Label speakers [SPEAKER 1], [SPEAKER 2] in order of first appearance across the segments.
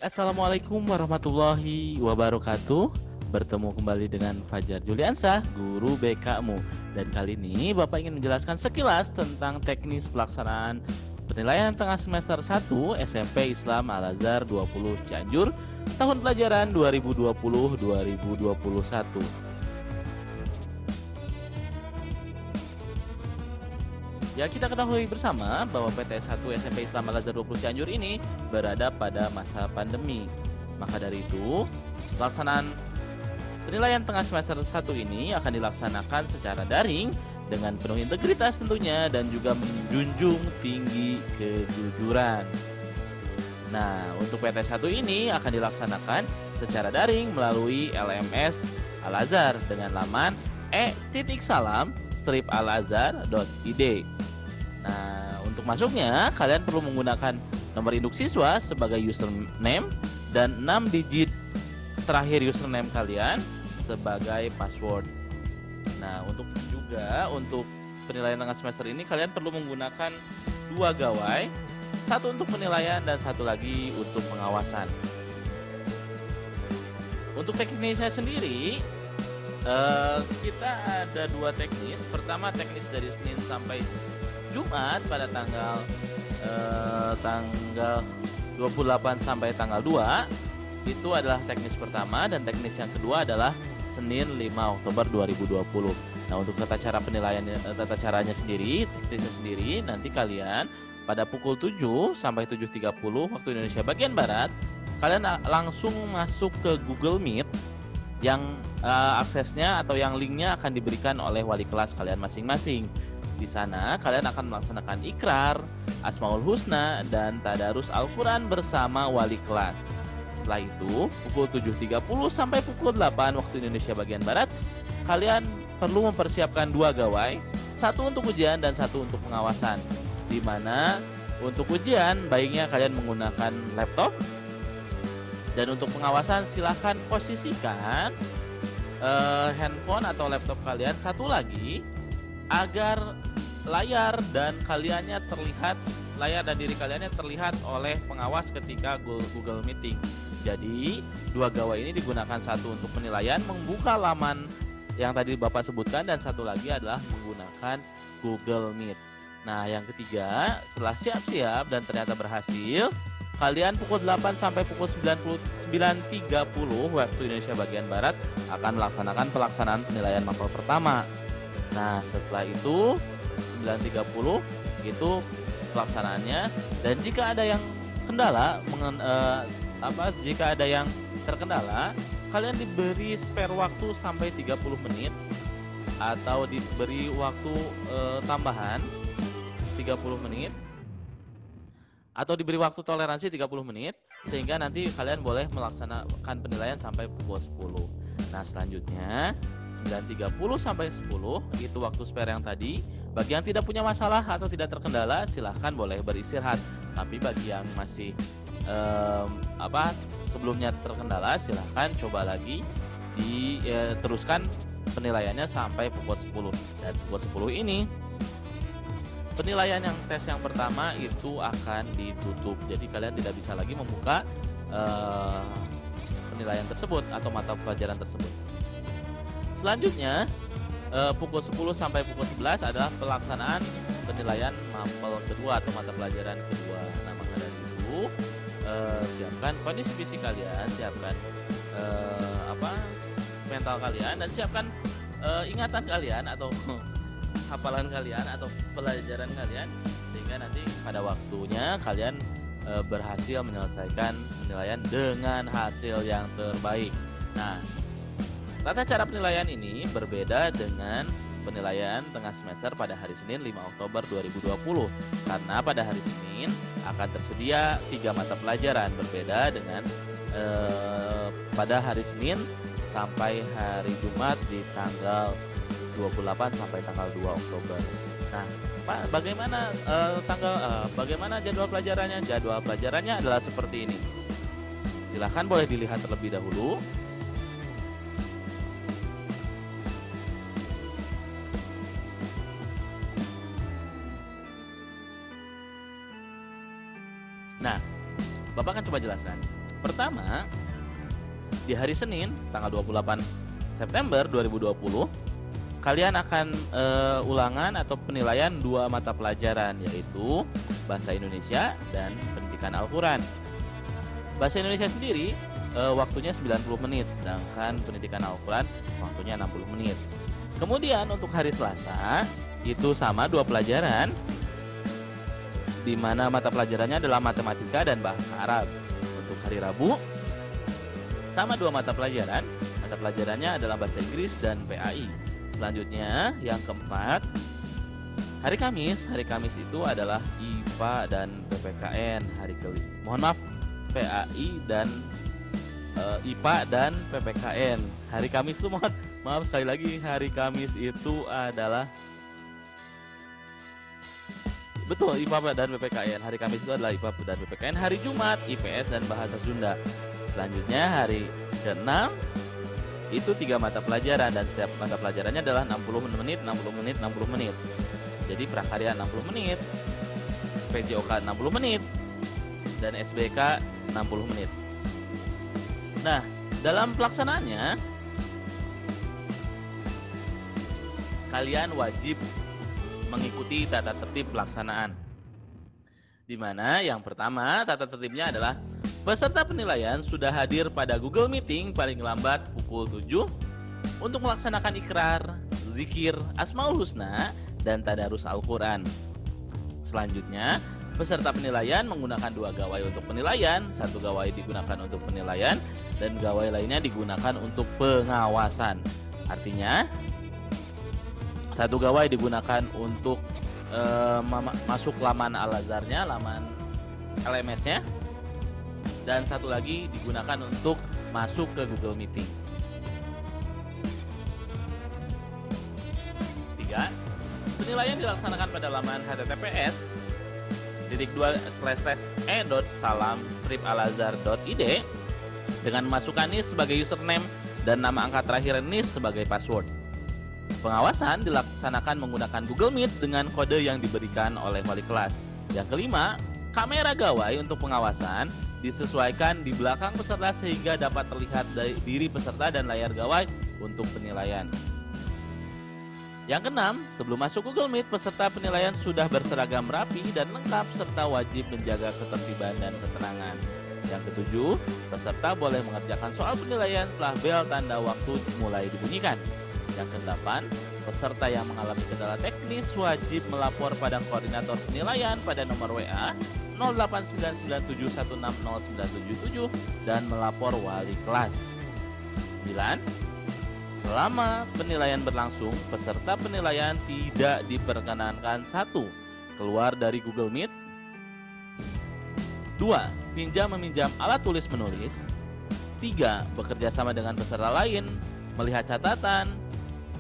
[SPEAKER 1] Assalamualaikum warahmatullahi wabarakatuh. Bertemu kembali dengan Fajar Juliansah, guru BK-mu. Dan kali ini Bapak ingin menjelaskan sekilas tentang teknis pelaksanaan penilaian tengah semester 1 SMP Islam Al-Azhar 20 Cianjur tahun pelajaran 2020-2021. Ya, kita ketahui bersama bahwa PTS 1 SMP Islam Al-Azhar 20 Cianjur ini berada pada masa pandemi. Maka dari itu, pelaksanaan penilaian tengah semester 1 ini akan dilaksanakan secara daring dengan penuh integritas tentunya dan juga menjunjung tinggi kejujuran. Nah, untuk PTS 1 ini akan dilaksanakan secara daring melalui LMS Al-Azhar dengan laman e.salam-alazhar.id. Nah, untuk masuknya kalian perlu menggunakan nomor induk siswa sebagai username dan 6 digit terakhir username kalian sebagai password. Nah, untuk penilaian tengah semester ini kalian perlu menggunakan 2 gawai, satu untuk penilaian dan satu lagi untuk pengawasan. Untuk teknisnya sendiri, kita ada 2 teknis. Pertama, teknis dari Senin sampai Jumat pada tanggal 28 sampai tanggal 2. Itu adalah teknis pertama, dan teknis yang kedua adalah Senin 5 Oktober 2020. Nah, untuk tata caranya sendiri, teknisnya sendiri, nanti kalian pada pukul 7 sampai 7.30 waktu Indonesia bagian Barat, kalian langsung masuk ke Google Meet yang aksesnya atau yang linknya akan diberikan oleh wali kelas kalian masing-masing. Di sana kalian akan melaksanakan ikrar, Asmaul Husna, dan tadarus Al-Quran bersama wali kelas. Setelah itu, pukul 7.30 sampai pukul 8 waktu Indonesia bagian Barat, kalian perlu mempersiapkan 2 gawai, satu untuk ujian dan satu untuk pengawasan. Di mana untuk ujian baiknya kalian menggunakan laptop, dan untuk pengawasan silahkan posisikan handphone atau laptop kalian satu lagi agar layar dan diri kaliannya terlihat oleh pengawas ketika Google Meeting. Jadi 2 gawai ini digunakan, satu untuk penilaian membuka laman yang tadi Bapak sebutkan, dan satu lagi adalah menggunakan Google Meet. Nah, yang ketiga, setelah siap-siap dan ternyata berhasil, kalian pukul 8 sampai pukul 9.30 waktu Indonesia bagian Barat akan melaksanakan pelaksanaan penilaian mapel pertama. Nah, setelah itu 9.30 itu pelaksanaannya, dan jika ada yang terkendala, kalian diberi spare waktu sampai 30 menit atau diberi waktu tambahan 30 menit atau diberi waktu toleransi 30 menit sehingga nanti kalian boleh melaksanakan penilaian sampai pukul 10. Nah, selanjutnya 9.30 sampai 10 itu waktu spare yang tadi. Bagi yang tidak punya masalah atau tidak terkendala, silahkan boleh beristirahat. Tapi bagi yang masih sebelumnya terkendala, silahkan coba lagi teruskan penilaiannya sampai pukul 10. Dan pukul 10 ini penilaian yang tes yang pertama itu akan ditutup. Jadi kalian tidak bisa lagi membuka penilaian tersebut atau mata pelajaran tersebut. Selanjutnya pukul 10 sampai pukul 11 adalah pelaksanaan penilaian mapel kedua atau mata pelajaran kedua. Nah, maka dari itu siapkan kondisi fisik kalian, siapkan mental kalian, dan siapkan ingatan kalian atau hafalan kalian atau pelajaran kalian, sehingga nanti pada waktunya kalian berhasil menyelesaikan penilaian dengan hasil yang terbaik. Nah, tata cara penilaian ini berbeda dengan penilaian tengah semester pada hari Senin 5 Oktober 2020 karena pada hari Senin akan tersedia 3 mata pelajaran berbeda dengan pada hari Senin sampai hari Jumat di tanggal 28 sampai tanggal 2 Oktober. Nah, Pak, bagaimana jadwal pelajarannya? Jadwal pelajarannya adalah seperti ini. Silahkan boleh dilihat terlebih dahulu. Nah, Bapak akan coba jelaskan. Pertama, di hari Senin tanggal 28 September 2020 kalian akan ulangan atau penilaian 2 mata pelajaran, yaitu Bahasa Indonesia dan Pendidikan Al-Quran. Bahasa Indonesia sendiri waktunya 90 menit, sedangkan Pendidikan Al-Quran waktunya 60 menit. Kemudian untuk hari Selasa itu sama 2 pelajaran, di mana mata pelajarannya adalah Matematika dan Bahasa Arab. Untuk hari Rabu sama 2 mata pelajaran, mata pelajarannya adalah Bahasa Inggris dan PAI. Selanjutnya yang keempat, hari Kamis itu adalah IPA dan PPKN. PAI dan IPA dan PPKN. Hari Kamis itu maaf sekali lagi, hari Kamis itu adalah betul IPA dan PPKN. Hari Kamis itu adalah IPA dan PPKN. Hari Jumat IPS dan Bahasa Sunda. Selanjutnya hari ke-6 itu 3 mata pelajaran dan setiap mata pelajarannya adalah 60 menit, 60 menit, 60 menit. Jadi prakarya 60 menit, PJOK 60 menit, dan SBK 60 menit. Nah, dalam pelaksanaannya kalian wajib mengikuti tata tertib pelaksanaan. Di mana yang pertama tata tertibnya adalah peserta penilaian sudah hadir pada Google Meeting paling lambat pukul 7 untuk melaksanakan ikrar, zikir, Asmaul Husna, dan tadarus Al-Quran. Selanjutnya, peserta penilaian menggunakan 2 gawai untuk penilaian, 1 gawai digunakan untuk penilaian, dan gawai lainnya digunakan untuk pengawasan. Artinya, 1 gawai digunakan untuk masuk laman Al-Azharnya, laman LMS-nya, dan 1 lagi digunakan untuk masuk ke Google Meeting. 3. Penilaian dilaksanakan pada laman https://e.salam-alazhar.id dengan memasukkan NIS sebagai username dan nama angka terakhir NIS sebagai password. Pengawasan dilaksanakan menggunakan Google Meet dengan kode yang diberikan oleh wali kelas. Yang kelima, kamera gawai untuk pengawasan disesuaikan di belakang peserta sehingga dapat terlihat diri peserta dan layar gawai untuk penilaian. Yang keenam, sebelum masuk Google Meet, peserta penilaian sudah berseragam rapi dan lengkap serta wajib menjaga ketertiban dan ketenangan. Yang ketujuh, peserta boleh mengerjakan soal penilaian setelah bel tanda waktu mulai dibunyikan. Yang kedelapan, peserta yang mengalami kendala teknis wajib melapor pada koordinator penilaian pada nomor WA 089971609777 dan melapor wali kelas. 9. Selama penilaian berlangsung, peserta penilaian tidak diperkenankan 1. Keluar dari Google Meet. 2. Pinjam-meminjam alat tulis menulis. 3. Bekerja sama dengan peserta lain, melihat catatan,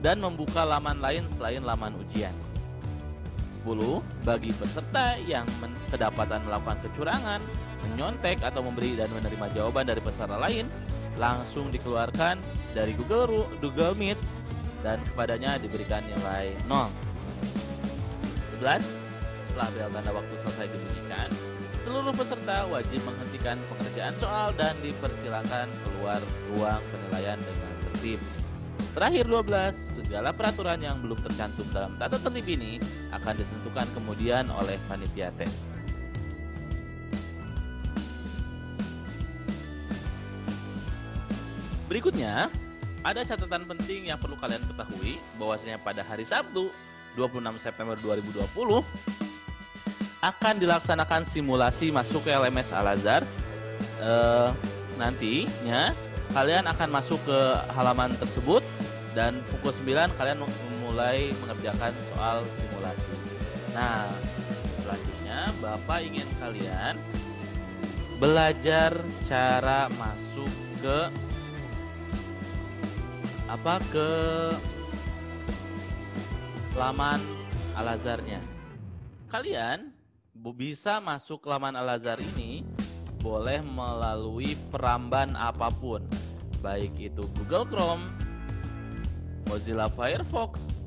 [SPEAKER 1] dan membuka laman lain selain laman ujian. 10. Bagi peserta yang kedapatan melakukan kecurangan, menyontek atau memberi dan menerima jawaban dari peserta lain, langsung dikeluarkan dari Google Meet dan kepadanya diberikan nilai 0. 11. Setelah bel tanda waktu selesai dibunyikan, seluruh peserta wajib menghentikan pengerjaan soal dan dipersilakan keluar ruang penilaian dengan tertib. Terakhir 12, segala peraturan yang belum tercantum dalam tata tertib ini akan ditentukan kemudian oleh panitia tes. Berikutnya, ada catatan penting yang perlu kalian ketahui bahwasanya pada hari Sabtu 26 September 2020 akan dilaksanakan simulasi masuk ke LMS Al-Azhar. Nantinya kalian akan masuk ke halaman tersebut dan pukul 9 kalian mulai mengerjakan soal simulasi. Nah, selanjutnya Bapak ingin kalian belajar cara masuk ke laman Al-Azharnya. Kalian bisa masuk laman Al-Azhar ini boleh melalui peramban apapun, baik itu Google Chrome, Mozilla Firefox,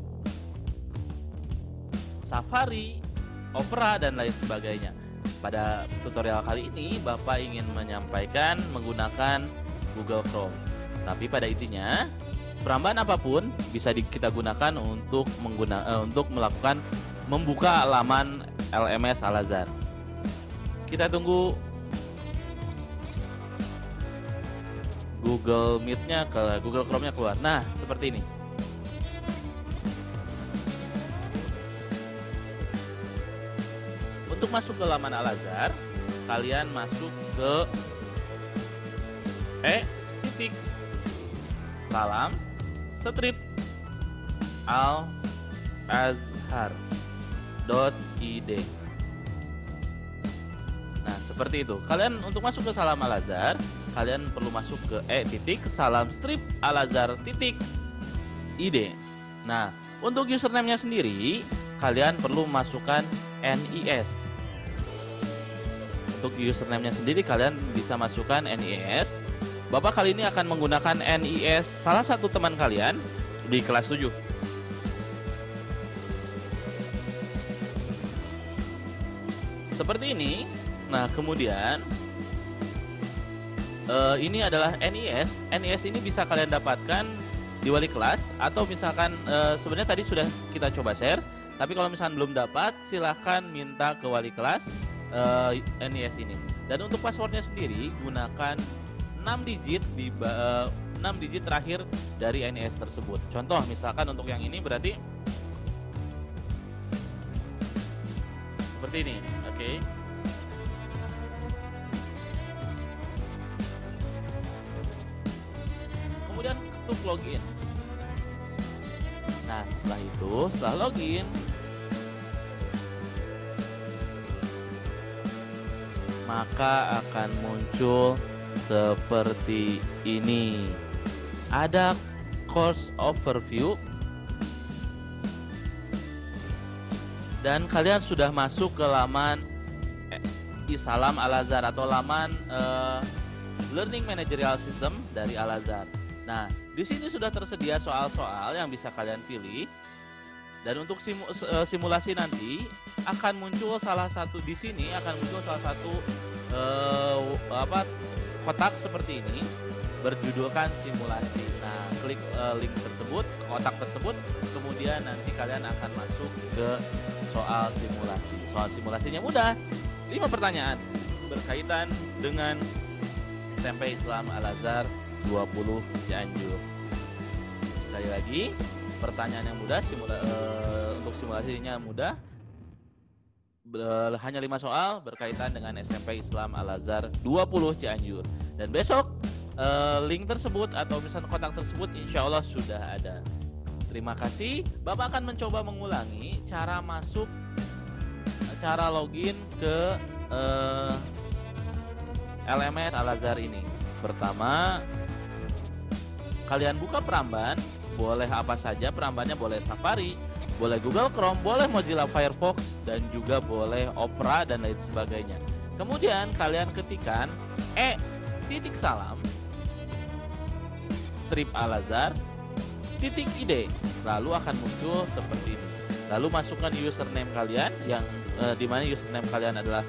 [SPEAKER 1] Safari, Opera, dan lain sebagainya. Pada tutorial kali ini Bapak ingin menyampaikan menggunakan Google Chrome. Tapi pada intinya peramban apapun bisa kita gunakan untuk melakukan membuka laman LMS Al-Azhar. Kita tunggu Google Meet-nya Google Chrome-nya keluar. Nah, seperti ini. Untuk masuk ke laman Al-Azhar, kalian masuk ke salam-al-azhar.id. Nah, seperti itu. Kalian untuk masuk ke Salam Al-Azhar, kalian perlu masuk ke salam-al-azhar.id. Nah, untuk username-nya sendiri, kalian perlu masukkan NIS. Untuk username-nya sendiri kalian bisa masukkan NIS. Bapak kali ini akan menggunakan NIS salah satu teman kalian di kelas 7. Seperti ini. Nah, kemudian ini adalah NIS. NIS ini bisa kalian dapatkan di wali kelas, atau misalkan sebenarnya tadi sudah kita coba share, tapi kalau misalkan belum dapat, silahkan minta ke wali kelas NIS ini. Dan untuk passwordnya sendiri gunakan 6 digit terakhir dari NIS tersebut. Contoh misalkan untuk yang ini berarti seperti ini. Oke. Kemudian ketuk login. Nah, setelah login, maka akan muncul seperti ini. Ada course overview dan kalian sudah masuk ke laman Salam Al-Azhar atau laman Learning Managerial System dari Al-Azhar. Nah, di sini sudah tersedia soal-soal yang bisa kalian pilih. Dan untuk simulasi nanti akan muncul salah satu kotak seperti ini berjudulkan simulasi. Nah, klik link tersebut, kotak tersebut, kemudian nanti kalian akan masuk ke soal simulasi. Soal simulasinya mudah. 5 pertanyaan berkaitan dengan SMP Islam Al-Azhar 20 Cianjur. Sekali lagi, pertanyaan yang mudah, untuk simulasinya mudah. Hanya 5 soal berkaitan dengan SMP Islam Al-Azhar 20 Cianjur. Dan besok link tersebut atau misalnya kotak tersebut insya Allah sudah ada. Terima kasih. Bapak akan mencoba mengulangi cara login ke LMS Al-Azhar ini. Pertama, kalian buka peramban, boleh apa saja perambannya, boleh Safari, boleh Google Chrome, boleh Mozilla Firefox, dan juga boleh Opera dan lain sebagainya. Kemudian kalian ketikkan salam /Al-Azhar.id, lalu akan muncul seperti ini. Lalu masukkan username kalian yang dimana username kalian adalah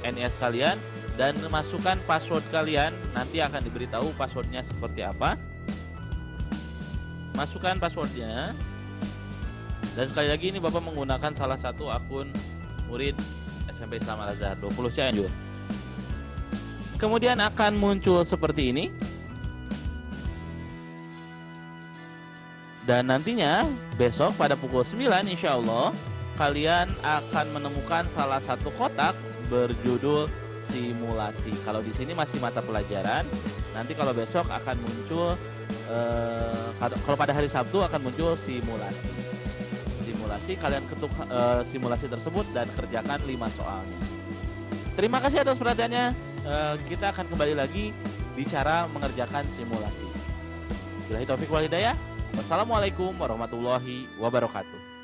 [SPEAKER 1] NIS kalian, dan masukkan password kalian. Nanti akan diberitahu passwordnya seperti apa. Masukkan passwordnya. Dan sekali lagi ini Bapak menggunakan salah satu akun murid SMP Islam Al-Azhar 20 Cianjur. Kemudian akan muncul seperti ini. Dan nantinya besok pada pukul 9 insya Allah kalian akan menemukan salah satu kotak berjudul simulasi. Kalau di sini masih mata pelajaran, nanti kalau besok akan muncul kalau pada hari Sabtu akan muncul simulasi. Kalian ketuk simulasi tersebut dan kerjakan 5 soalnya. Terima kasih atas perhatiannya. Kita akan kembali lagi di cara mengerjakan simulasi. Billahi taufik wal hidayah. Wassalamualaikum warahmatullahi wabarakatuh.